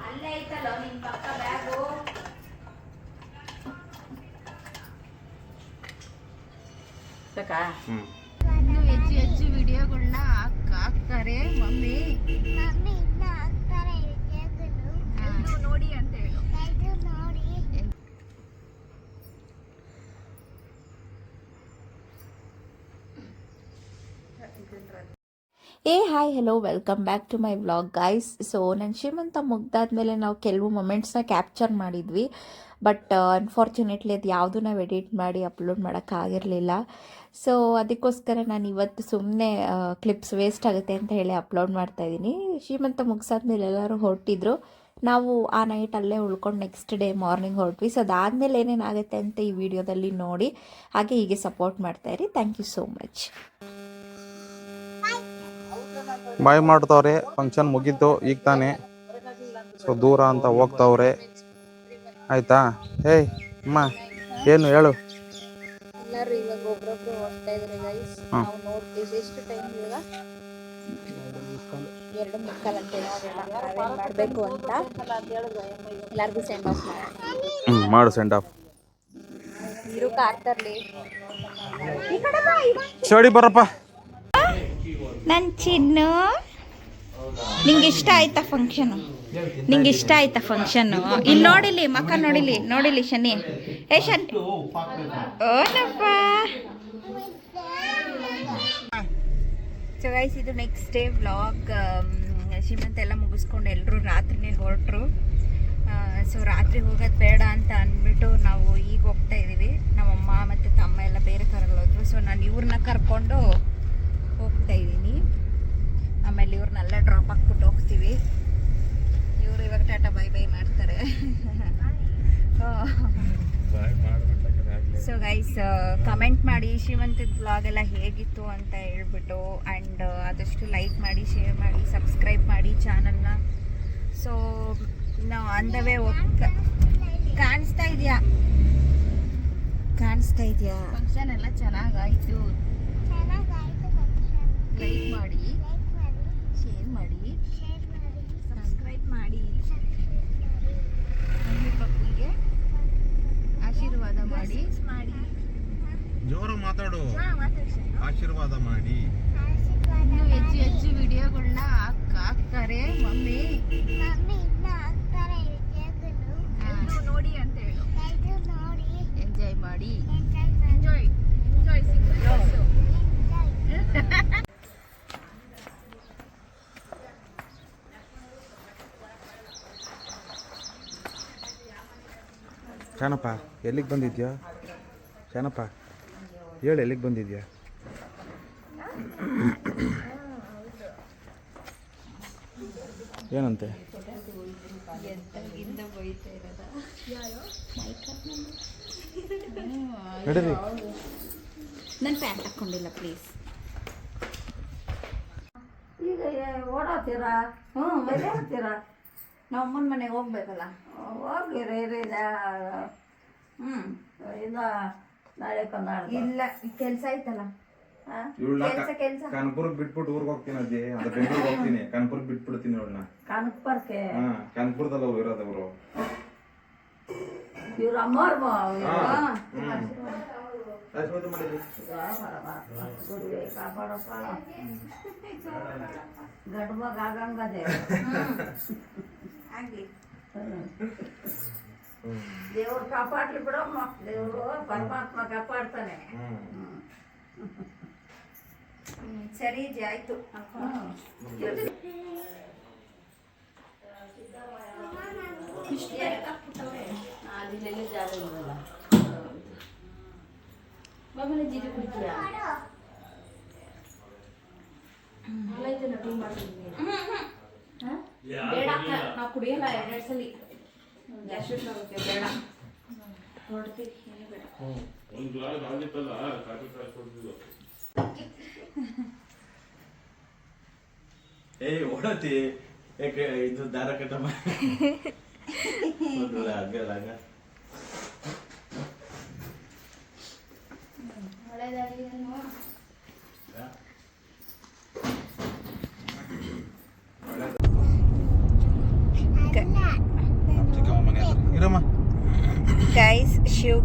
ಅಲ್ಲೇ ಐತಲ್ಲ ನಿನ್ ಪಕ್ಕ ಬ್ಯಾಗು. ಇನ್ನು ಹೆಚ್ಚು ವಿಡಿಯೋಗಳನ್ನ ಹಾಕ್ತಾರೆ ಮಮ್ಮಿ. ನೋಡಿ ಅಂತ ಹೇಳು. Hi hello welcome back to my vlog guys. So ನನ್ನ ಶ್ರೀಮಂತ ಮುಗ್ದಾದ್ಮೇಲೆ ನಾವು ಕೆಲವು ಮೊಮೆಂಟ್ಸ್ನ ಕ್ಯಾಪ್ಚರ್ ಮಾಡಿದ್ವಿ. ಬಟ್ ಅನ್ಫಾರ್ಚುನೇಟ್ಲಿ ಅದು ಯಾವುದು ನಾವು ಎಡಿಟ್ ಮಾಡಿ ಅಪ್ಲೋಡ್ ಮಾಡೋಕ್ಕಾಗಿರಲಿಲ್ಲ. ಸೊ ಅದಕ್ಕೋಸ್ಕರ ನಾನು ಇವತ್ತು ಸುಮ್ಮನೆ ಕ್ಲಿಪ್ಸ್ ವೇಸ್ಟ್ ಆಗುತ್ತೆ ಅಂತ ಹೇಳಿ ಅಪ್ಲೋಡ್ ಮಾಡ್ತಾಯಿದ್ದೀನಿ. ಶ್ರೀಮಂತ ಮುಗಿಸಾದ್ಮೇಲೆ ಎಲ್ಲರೂ ಹೊರಟಿದ್ರು. ನಾವು ಆ ನೈಟ್ ಅಲ್ಲೇ ಉಳ್ಕೊಂಡು ನೆಕ್ಸ್ಟ್ ಡೇ ಮಾರ್ನಿಂಗ್ ಹೊರಟ್ವಿ. ಸೊ ಅದಾದಮೇಲೆ ಏನೇನಾಗುತ್ತೆ ಅಂತ ಈ ವಿಡಿಯೋದಲ್ಲಿ ನೋಡಿ ಹಾಗೆ ಹೀಗೆ ಸಪೋರ್ಟ್ ಮಾಡ್ತಾಯಿರಿ. Thank you so much. Bye ಮಾಡ್ತವ್ರೆ. ಫಂಕ್ಷನ್ ಮುಗಿದ್ದು ಈಗ ತಾನೇ. ಸೊ ದೂರ ಅಂತ ಹೋಗ್ತಾವ್ರೆ. ಆಯ್ತಾ? ಏಯ್ ಅಮ್ಮ ಏನು ಹೇಳು. ಎಲ್ಲರೂ ಇವಾಗ ಒಬ್ರೊಬ್ರು ಹೋಗ್ತಾ ಇದ್ದಾರೆ ಗೈಸ್. ನಾವು ನೋಡ್ತೀವಿ ಎಷ್ಟು ಟೈಮ್ ಇವಾಗ 2:45 ಅಂತ ಮಾಡಬೇಕು ಅಂತ ಎಲ್ಲರಿಗೂ ಸೆಂಡ್ ಆಫ್ ಮಾಡೋಣ. ಮಾಡು ಸೆಂಡ್ ಆಫ್. ಇರುಕ ಆಗ್ತಾರ್ಲಿ. ಚಡಿ ಬರಪ್ಪ. ನನ್ನ ಚಿನ್ನು, ನಿಂಗೆ ಇಷ್ಟ ಆಯ್ತಾ ಫಂಕ್ಷನು? ನಿಂಗೆ ಇಷ್ಟ ಆಯ್ತಾ ಫಂಕ್ಷನ್ನು? ಇಲ್ಲಿ ನೋಡಿಲಿ, ಮಕ್ಕ ನೋಡಿಲಿ ಶನಿ. ಶನಿ ಓನಪ್ಪ. ಸೊ ಗೈಸ್, ಇದು ನೆಕ್ಸ್ಟ್ ಡೇ ವ್ಲಾಗ್. ಶ್ರೀಮಂತ ಎಲ್ಲ ಮುಗಿಸ್ಕೊಂಡು ಎಲ್ಲರೂ ರಾತ್ರಿನೇ ಹೊರಟ್ರು. ಸೊ ರಾತ್ರಿ ಹೋಗೋದು ಬೇಡ ಅಂತ ಅಂದ್ಬಿಟ್ಟು ನಾವು ಈಗ ಹೋಗ್ತಾ ಇದ್ದೀವಿ. ನಮ್ಮಮ್ಮ ಮತ್ತು ತಮ್ಮ ಎಲ್ಲ ಬೇರೆ ಕಾರಲ್ಲಿ ಹೋದ್ರು. ಸೊ ನಾನು ಇವ್ರನ್ನ ಕರ್ಕೊಂಡು ಹೋಗ್ತಾ ಇದ್ದೀನಿ. ಆಮೇಲೆ ಇವ್ರನ್ನೆಲ್ಲ ಡ್ರಾಪ್ ಹಾಕ್ಬಿಟ್ಟು ಹೋಗ್ತೀವಿ. ಇವರು ಇವಾಗ ಟಾಟಾ ಬೈ ಬೈ ಮಾಡ್ತಾರೆ. ಸೊ ಗೈಸ್, ಕಮೆಂಟ್ ಮಾಡಿ ಶ್ರೀಮಂತದ ಬ್ಲಾಗ್ ಎಲ್ಲ ಹೇಗಿತ್ತು ಅಂತ ಹೇಳ್ಬಿಟ್ಟು. ಆ್ಯಂಡ್ ಆದಷ್ಟು ಲೈಕ್ ಮಾಡಿ, ಶೇರ್ ಮಾಡಿ, ಸಬ್ಸ್ಕ್ರೈಬ್ ಮಾಡಿ ಚಾನಲ್ನ. ಸೊ ನಾವು ಆನ್ ದ ವೇ ಕಾಣಿಸ್ತಾ ಇದೆಯಾ ಫಂಕ್ಷನ್ ಎಲ್ಲ ಚೆನ್ನಾಗಾಯಿತು. ಲೈಕ್ ಮಾಡಿ, ಶೇರ್ ಮಾಡಿ, ಸಬ್ಸ್ಕ್ರೈಬ್ ಮಾಡಿ. ಮಮ್ಮಿ ಪಪ್ಪಿಗೆ ಆಶೀರ್ವಾದ ಮಾಡಿ. ಜೋರ ಮಾತಾಡು. ಆಶೀರ್ವಾದ ಮಾಡಿ. ಇನ್ನು ಹೆಚ್ಚು ವಿಡಿಯೋಗಳನ್ನ ಹಾಕ್ತಾರೆ ಮಮ್ಮಿ. ನೋಡಿ ಅಂತ ಹೇಳು. ಎಂಜಾಯ್ ಮಾಡಿ. ಎಂಜಾಯ್ ಶಾನಪ್ಪ ಎಲ್ಲಿಗೆ ಬಂದಿದ್ಯಾ? ಶಾನಪ್ಪ ಹೇಳು, ಎಲ್ಲಿಗೆ ಬಂದಿದ್ಯಾ? ಏನಂತೆ? ನಡೀರಿ. ನನ್ನ ಪ್ಯಾಂಟ್ ಹಾಕ್ಕೊಂಡಿಲ್ಲ ಪ್ಲೀಸ್. ಈಗ ಓಡಾಡ್ತೀರಾ? ಬರ್ತೀರಾ? ನಾವು ಅಮ್ಮನ ಮನೆಗೆ ಹೋಗ್ಬೇಕಲ್ಲ. ಹೋಗ್ಲಿರಿ ಇದು ನಾಳೆ ನಾಳೆ ಇಲ್ಲ, ಕೆಲಸ ಆಯ್ತಲ್ಲ. ಕೆಲಸ ಕನಕಪುರಕ್ಕೆ ಬಿಟ್ಬಿಟ್ಟು ಊರಿಗೆ ಹೋಗ್ತೀನಿ ಅಜ್ಜಿ. ಅದು ಬೆಂಗಳೂರಿಗೆ ಹೋಗ್ತೀನಿ. ಕನಕಪುರಕ್ಕೆ ಬಿಟ್ಬಿಡ್ತೀನಿ ಅವಳನ್ನ. ಕನಕಪುರಕ್ಕೆ? ಕನಕಪುರದಲ್ಲ ಇರೋದು ಅವರು. ಇವ್ರ ಅಮ್ಮವ್ರ ಕಾಪಾಡಪ್ಪ. ಗಂಡು ಮಗ ಆಗಂಗದೆ. ದೇವ್ರು ಕಾಪಾಡ್ಲಿ ಬಿಡಮ್ಮ. ದೇವ್ರು ಪರಮಾತ್ಮ ಕಾಪಾಡ್ತಾನೆ. ಸರಿ ಜಿ, ಆಯ್ತು. ಅದಿಲ್ಲೆಲ್ಲ ಜಾಗ ಇಲ್ಲಲ್ಲ. ಬಾಬನ ಜೀರಿ ಕುಡಿತೀಯಾ? ಟೀ ಮಾಡ್ತಿದ್ದೀನಿ. ಬೇಡ, ನಾವು ಕುಡಿಯಲ್ಲ. 2 ಸಲ ಜಾಸ್ತಿ ಆಗುತ್ತೆ. ಬೇಡ, ಹೊಡ್ತೀವಿ. ಏನು ಬೇಡ. ಓಡತಿ ಯಾಕೆ ಇದು ದಾರ ಕಟ್ಟಮ್ಮ.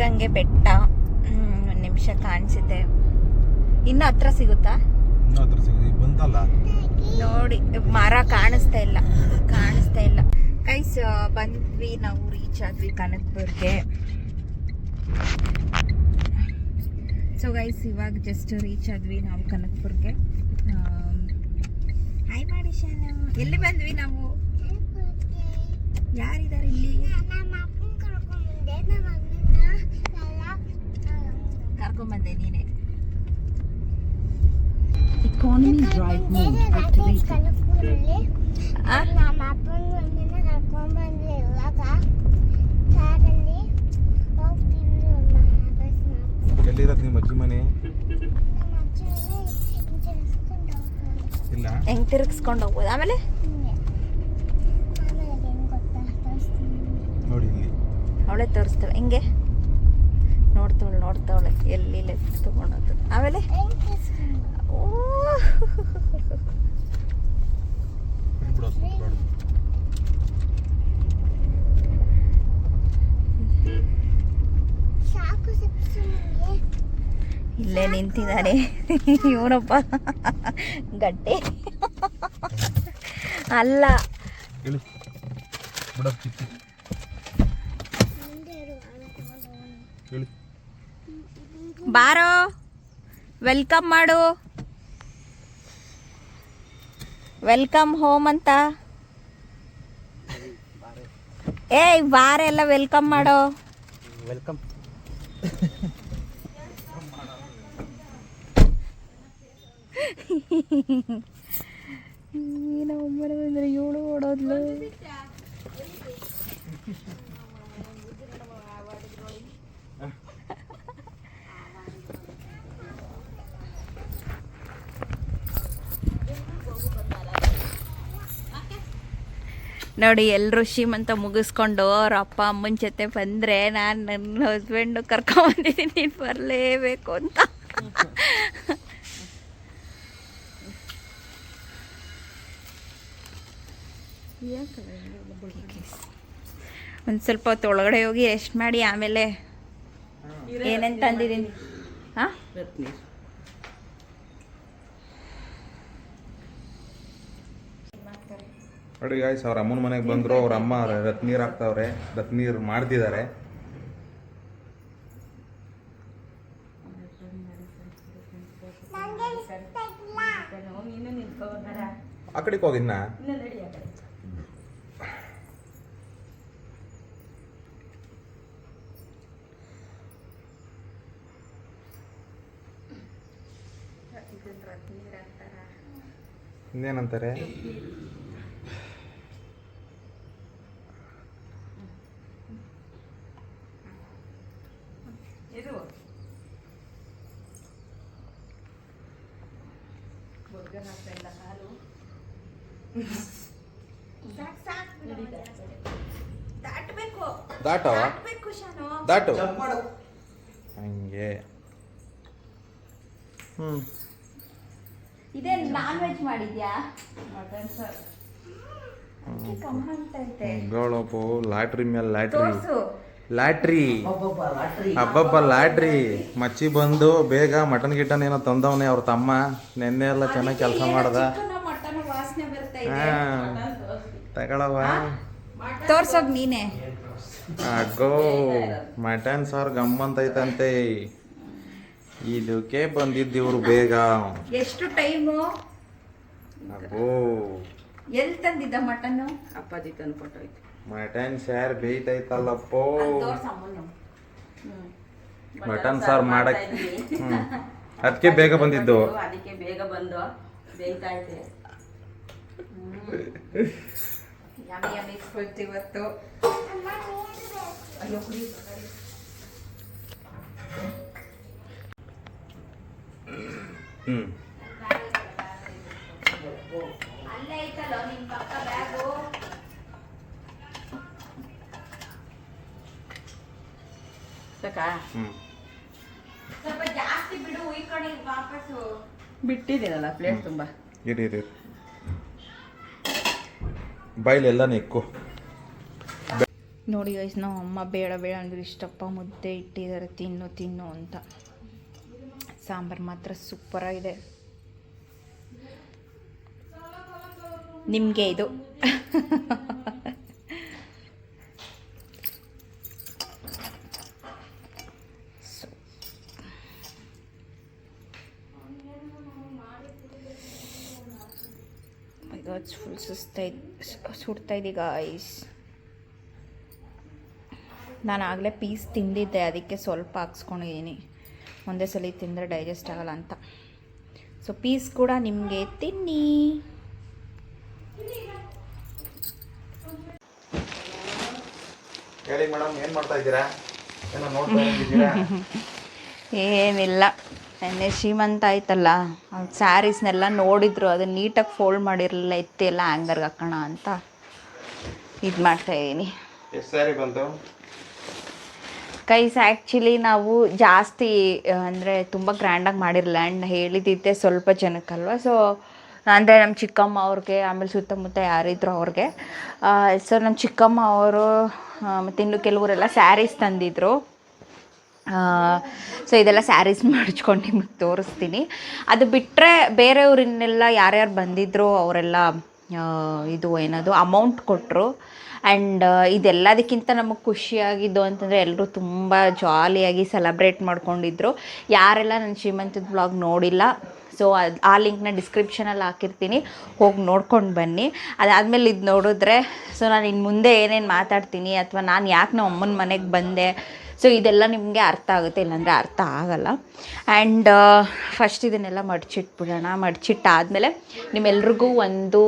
ಸಿದ್ಧಗಂಗೆ ಬೆಟ್ಟ. ಒಂದು ನಿಮಿಷ ಕಾಣಿಸುತ್ತೆ. ಇನ್ನು ಹತ್ರ ಸಿಗುತ್ತಾ ಬಂತಲ್ಲ ನೋಡಿ, ಮರ ಕಾಣಿಸ್ತಾ ಇಲ್ಲ ಗೈಸ್. ಬಂದ್ವಿ, ನಾವು ರೀಚ್ ಆದ್ವಿ ಕನಕಪುರ್ಗೆ. ಸೊ ಗೈಸ್, ಇವಾಗ ಜಸ್ಟ್ ರೀಚ್ ಆದ್ವಿ ನಾವು ಕನಕಪುರ್ಗೆ. ಹಾಯ್ ಮಾಡಿ ಶಾನ. ಎಲ್ಲಿ ಬಂದ್ವಿ ನಾವು? ಯಾರಿದ್ದಾರೆ ಇಲ್ಲಿ? ಕರ್ಕೊಂಬಂದೆ ನೀನೆ. Economy drive mode activated. ಎಲ್ಲಿರತ್ ನಿಮ್ಮ ಅಜ್ಜಿ ಮನೆ? ಇಲ್ಲ ಹೆಂಗ್ ತಿರುಗಿಸ್ಕೊಂಡು ಹೋಗ್ಬೋದು. ಆಮೇಲೆ ನೋಡಿ ಇಲ್ಲಿ ಅವಳೆ ತೋರಿಸ್ತಾಳೆ. ಹಿಂಗೆ ನೋಡ್ತಾವಳೆ ಎಲ್ಲಿ ಲೆಫ್ಟ್ ತಗೊಳೋದು. ಆಮೇಲೆ ಓ ಇಲ್ಲೇ ನಿಂತಿದ್ದಾನೆ ಇವನಪ್ಪ ಗಟ್ಟೆ ಅಲ್ಲ. ಬಾರೋ, ವೆಲ್ಕಮ್ ಮಾಡು, ವೆಲ್ಕಮ್ ಹೋಮ್ ಅಂತ. ಏಯ್ ಬಾರ ಎಲ್ಲ ವೆಲ್ಕಮ್ ಮಾಡೋ. ವೆಲ್ಕಮ್. ಒಮ್ಮನೆ ಬಂದ್ರೆ ಇವಳು ಓಡೋದ್ಲು. ನೋಡಿ, ಎಲ್ಲರೂ ಶ್ರೀಮಂತ ಮುಗಿಸ್ಕೊಂಡು ಅವ್ರ ಅಪ್ಪ ಅಮ್ಮನ ಜೊತೆ ಬಂದರೆ ನಾನು ನನ್ನ ಹಸ್ಬೆಂಡು ಕರ್ಕೊಂಬಂದಿದ್ದೀನಿ, ನೀನು ಬರಲೇಬೇಕು ಅಂತ. ಒಂದು ಸ್ವಲ್ಪ ಹೊತ್ತು ಒಳಗಡೆ ಹೋಗಿ ರೆಸ್ಟ್ ಮಾಡಿ ಆಮೇಲೆ ಏನೇನು ತಂದಿದ್ದೀನಿ. ಹಾಂ, ನೋಡಿ ಗಾಯ್ಸ್, ಅವ್ರ ಅಮ್ಮನ ಮನೆಗೆ ಬಂದರು. ಅವ್ರ ಅಮ್ಮ ರತ್ನೀರು ಹಾಕ್ತಾವ್ರೆ, ರತ್ನೀರು ಮಾಡ್ತಿದ್ದಾರೆ. ಆ ಕಡೆಗೆ ಹೋಗಿದ್ನ ಇನ್ನೇನಂತಾರೆ? ದಾಟು ಹಂಗೆ. ಇದೇ ನಾನ್ ವೆಜ್ ಮಾಡಿದ್ಯಾ? ಗಳಪ್ಪು ಲಾಟ್ರಿ ಮೇಲೆ ಲಾಟ್ರಿ ಹಬ್ಬಬ್ಬ ಲಾಟ್ರಿ. ಮಚ್ಚಿ ಬಂದು ಬೇಗ ಮಟನ್ ಗಿಟನ್ ಏನೋ ತಂದವನೇ ಅವ್ರ ತಮ್ಮ. ನೆನ್ನೆ ಎಲ್ಲ ಚೆನ್ನಾಗಿ ಕೆಲಸ ಮಾಡ್ದ. ತಗೊಳವ ತೋರ್ಸೋಗ್ ನೀನೆ. ಅಗ್ಗೋ ಮಟನ್ ಸಾರು ಗಮ್ಮಂತೈತಂತೆ. ಇದಕ್ಕೆ ಬಂದಿದ್ದೀವ್ರು ಬೇಗ. ಎಷ್ಟು ಟೈಮು? ಅಬ್ಬೋ, ಎಲ್ಲಿ ತಂದಿದ್ದ ಮಟನ್ನು? ಅಪ್ಪಾಜಿ ತಂದು ಕೊಟ್ಟೋಯ್ತು. ಮಟನ್ ಸಾರು ಬೇಯ್ತೈತಲ್ಲಪ್ಪೋ. ಮಟನ್ ಸಾರು ಮಾಡಕ್ ಅದಕ್ಕೆ ಬೇಗ ಬಂದಿದ್ದು. ಅದಕ್ಕೆ ಬೇಗ ಬಂದು ಬೇಯ್ತಾ ಇದೆ. ಇವತ್ತು ಅಲ್ಲೇ ಐತಲ್ಲ ನಿಮ್ ಪಕ್ಕ ಬ್ಯಾಗು. ಸಾಕಾ? ಸ್ವಲ್ಪ ಜಾಸ್ತಿ ಬಿಡು, ಈ ಕಡೆ ವಾಪಸ್ಸು ಬಿಟ್ಟಿದ್ದೀನಲ್ಲ ಪ್ಲೇಟ್ ತುಂಬ. ಇರಿ ಬಾಯಿಲೆಲ್ಲ ನೆಕ್ಕು. ನೋಡಿ ಗೈಸ್, ನಾವು ಅಮ್ಮ ಬೇಡ ಬೇಡ ಅಂದ್ರೆ ಇಷ್ಟಪ್ಪ ಮುದ್ದೆ ಇಟ್ಟಿದ್ದಾರೆ, ತಿನ್ನು ತಿನ್ನು ಅಂತ. ಸಾಂಬಾರು ಮಾತ್ರ ಸೂಪರಾಗಿದೆ. ನಿಮಗೆ ಇದು ಫುಲ್ ಸುಡ್ತಾಯಿದೆ ಗಾಯ್ಸ್. ನಾನು ಆಗಲೇ ಪೀಸ್ ತಿಂದಿದ್ದೆ, ಅದಕ್ಕೆ ಸ್ವಲ್ಪ ಹಾಕ್ಸ್ಕೊಂಡಿದ್ದೀನಿ. ಒಂದೇ ಸಲ ತಿಂದರೆ ಡೈಜೆಸ್ಟ್ ಆಗಲ್ಲ ಅಂತ. ಸೊ ಪೀಸ್ ಕೂಡ ನಿಮಗೆ ತಿನ್ನಿ. ಹೇಳಿ ಮೇಡಮ್, ಏನು ಮಾಡ್ತಾ ಇದ್ದೀರಾ? ಏನೋ ನೋಡ್ತಾ ಇದ್ದೀರಾ? ಏನಿಲ್ಲ, ನೆನ್ನೆ ಶ್ರೀಮಂತ ಆಯ್ತಲ್ಲ, ಸ್ಯಾರೀಸ್ನೆಲ್ಲ ನೋಡಿದ್ರು, ಅದನ್ನ ನೀಟಾಗಿ ಫೋಲ್ಡ್ ಮಾಡಿರಲಿಲ್ಲ, ಎತ್ತಿ ಎಲ್ಲ ಹ್ಯಾಂಗರ್ಗೆ ಹಾಕೋಣ ಅಂತ ಇದು ಮಾಡ್ತಾಯಿದ್ದೀನಿ. ಎಷ್ಟು ಸ್ಯಾರಿ ಬಂತು ಗೈಸ್? ಆ್ಯಕ್ಚುಲಿ ನಾವು ಜಾಸ್ತಿ ಅಂದರೆ ತುಂಬ ಗ್ರ್ಯಾಂಡಾಗಿ ಮಾಡಿರಲಿಲ್ಲ. ಆ್ಯಂಡ್ ಹೇಳಿದ್ದಿದ್ದೆ ಸ್ವಲ್ಪ ಜನಕ್ಕಲ್ವ. ಸೊ ಅಂದರೆ ನಮ್ಮ ಚಿಕ್ಕಮ್ಮ ಅವ್ರಿಗೆ, ಆಮೇಲೆ ಸುತ್ತಮುತ್ತ ಯಾರಿದ್ರು ಅವ್ರಿಗೆ. ಸೊ ನಮ್ಮ ಚಿಕ್ಕಮ್ಮ ಅವರು ಮತ್ತು ಇನ್ನು ಕೆಲವರೆಲ್ಲ ಸ್ಯಾರೀಸ್ ತಂದಿದ್ರು. ಸೊ ಇದೆಲ್ಲ ಸ್ಯಾರೀಸ್ ಮಡ್ಚ್ಕೊಂಡು ನಿಮಗೆ ತೋರಿಸ್ತೀನಿ. ಅದು ಬಿಟ್ಟರೆ ಬೇರೆಯವ್ರನ್ನೆಲ್ಲ ಯಾರ್ಯಾರು ಬಂದಿದ್ರು ಅವರೆಲ್ಲ ಇದು ಏನದು ಅಮೌಂಟ್ ಕೊಟ್ಟರು. ಆ್ಯಂಡ್ ಇದೆಲ್ಲದಕ್ಕಿಂತ ನಮಗೆ ಖುಷಿಯಾಗಿದ್ದು ಅಂತಂದರೆ ಎಲ್ಲರೂ ತುಂಬ ಜಾಲಿಯಾಗಿ ಸೆಲೆಬ್ರೇಟ್ ಮಾಡ್ಕೊಂಡಿದ್ರು. ಯಾರೆಲ್ಲ ನನ್ನ ಶ್ರೀಮಂತದ ಬ್ಲಾಗ್ ನೋಡಿಲ್ಲ, ಸೊ ಆ ಲಿಂಕ್ನ ಡಿಸ್ಕ್ರಿಪ್ಷನಲ್ಲಿ ಹಾಕಿರ್ತೀನಿ, ಹೋಗಿ ನೋಡ್ಕೊಂಡು ಬನ್ನಿ. ಅದಾದಮೇಲೆ ಇದು ನೋಡಿದ್ರೆ ಸೊ ನಾನು ಇನ್ನು ಮುಂದೆ ಏನೇನು ಮಾತಾಡ್ತೀನಿ ಅಥವಾ ನಾನು ಯಾಕೆ ನಮ್ಮ ಅಮ್ಮನ ಮನೆಗೆ ಬಂದೆ, ಸೊ ಇದೆಲ್ಲ ನಿಮಗೆ ಅರ್ಥ ಆಗುತ್ತೆ, ಇಲ್ಲಾಂದರೆ ಅರ್ಥ ಆಗಲ್ಲ. ಆ್ಯಂಡ್ ಫಸ್ಟ್ ಇದನ್ನೆಲ್ಲ ಮಡ್ಚಿಟ್ಬಿಡೋಣ. ಮಡ್ಚಿಟ್ಟಾದಮೇಲೆ ನಿಮ್ಮೆಲ್ರಿಗೂ ಒಂದು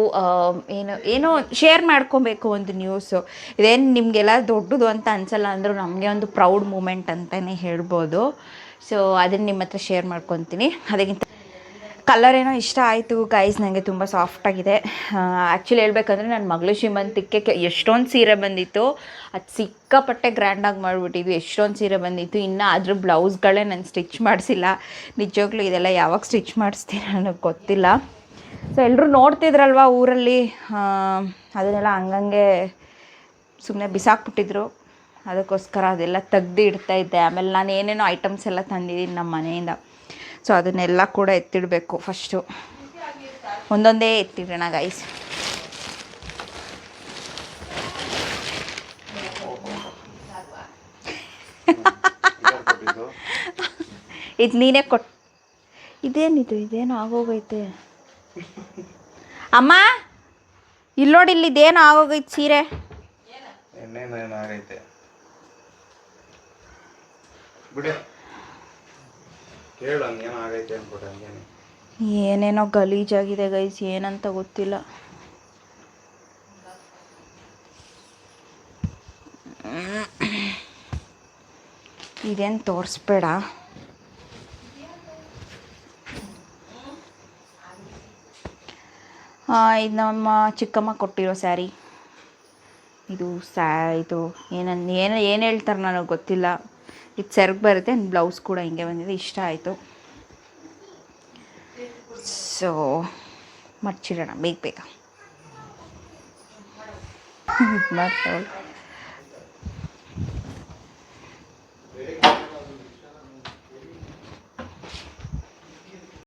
ಏನೋ ಶೇರ್ ಮಾಡ್ಕೊಬೇಕು ಒಂದು ನ್ಯೂಸು. ಇದೇನು ನಿಮಗೆಲ್ಲ ದೊಡ್ಡದು ಅಂತ ಅನಿಸಲ್ಲ ಅಂದರೂ ನಮಗೆ ಒಂದು ಪ್ರೌಡ್ ಮೂಮೆಂಟ್ ಅಂತಲೇ ಹೇಳ್ಬೋದು. ಸೊ ಅದನ್ನು ನಿಮ್ಮ ಹತ್ರ ಶೇರ್ ಮಾಡ್ಕೊತೀನಿ. ಅದಕ್ಕಿಂತ ಕಲರ್ ಏನೋ ಇಷ್ಟ ಆಯಿತು ಗೈಸ್, ನನಗೆ ತುಂಬ ಸಾಫ್ಟಾಗಿದೆ. ಆ್ಯಕ್ಚುಲಿ ಹೇಳ್ಬೇಕಂದ್ರೆ ನನ್ನ ಮಗಳು ಶ್ರೀಮಂತಕ್ಕೆ ಎಷ್ಟೊಂದು ಸೀರೆ ಬಂದಿತ್ತು, ಅದು ಸಿಕ್ಕಾಪಟ್ಟೆ ಗ್ರ್ಯಾಂಡಾಗಿ ಮಾಡಿಬಿಟ್ಟಿದ್ವಿ. ಎಷ್ಟೊಂದು ಸೀರೆ ಬಂದಿತ್ತು. ಇನ್ನು ಅದ್ರ ಬ್ಲೌಸ್ಗಳೇ ನಾನು ಸ್ಟಿಚ್ ಮಾಡಿಸಿಲ್ಲ. ನಿಜವಾಗ್ಲೂ ಇದೆಲ್ಲ ಯಾವಾಗ ಸ್ಟಿಚ್ ಮಾಡಿಸ್ತೀನಿ ನನಗೆ ಗೊತ್ತಿಲ್ಲ. ಸೊ ಎಲ್ಲರೂ ನೋಡ್ತಿದ್ರಲ್ವ ಊರಲ್ಲಿ, ಅದನ್ನೆಲ್ಲ ಹಂಗಂಗೆ ಸುಮ್ಮನೆ ಬಿಸಾಕ್ಬಿಟ್ಟಿದ್ರು. ಅದಕ್ಕೋಸ್ಕರ ಅದೆಲ್ಲ ತೆಗ್ದು ಇಡ್ತಾಯಿದ್ದೆ. ಆಮೇಲೆ ನಾನು ಏನೇನೋ ಐಟಮ್ಸ್ ಎಲ್ಲ ತಂದಿದ್ದೀನಿ ನಮ್ಮ ಮನೆಯಿಂದ. ಸೊ ಅದನ್ನೆಲ್ಲ ಕೂಡ ಎತ್ತಿಡಬೇಕು. ಫಸ್ಟು ಒಂದೊಂದೇ ಎತ್ತಿಡೋಣ ಗೈಸ್. ಇದು ನೀನೇ ಇದೇನು ಆಗೋಗೈತೆ ಅಮ್ಮ, ಇಲ್ಲಿ ನೋಡಿ, ಇಲ್ಲಿ ಇದೇನು ಆಗೋಗೈತೆ ಸೀರೆ. ಆಗೈತೆ ಬಿಡಿ, ಕೇಳು ಹಂಗೇನೋ ಆಗೈತೆ ಅನ್ಬಿಟ್ಟು. ಹಂಗೇನೆ ಏನೇನೋ ಗಲೀಜಾಗಿದೆ ಗೈಸ್, ಏನಂತ ಗೊತ್ತಿಲ್ಲ. ಇದೇನು ತೋರಿಸ್ಬೇಡ. ಇದು ನಮ್ಮ ಚಿಕ್ಕಮ್ಮ ಕೊಟ್ಟಿರೋ ಸ್ಯಾರಿ. ಇದು ಇದು ಏನು ಹೇಳ್ತಾರೆ ನನಗೆ ಗೊತ್ತಿಲ್ಲ. ಇದು ಸೆರಗು ಬರುತ್ತೆ, ಬ್ಲೌಸ್ ಕೂಡ ಹಿಂಗೆ ಬಂದಿದೆ, ಇಷ್ಟ ಆಯಿತು. ಸೊ ಮಡ್ಚಿಡೋಣ ಬೇಗ ಮಾಡ್ತಾವಳು.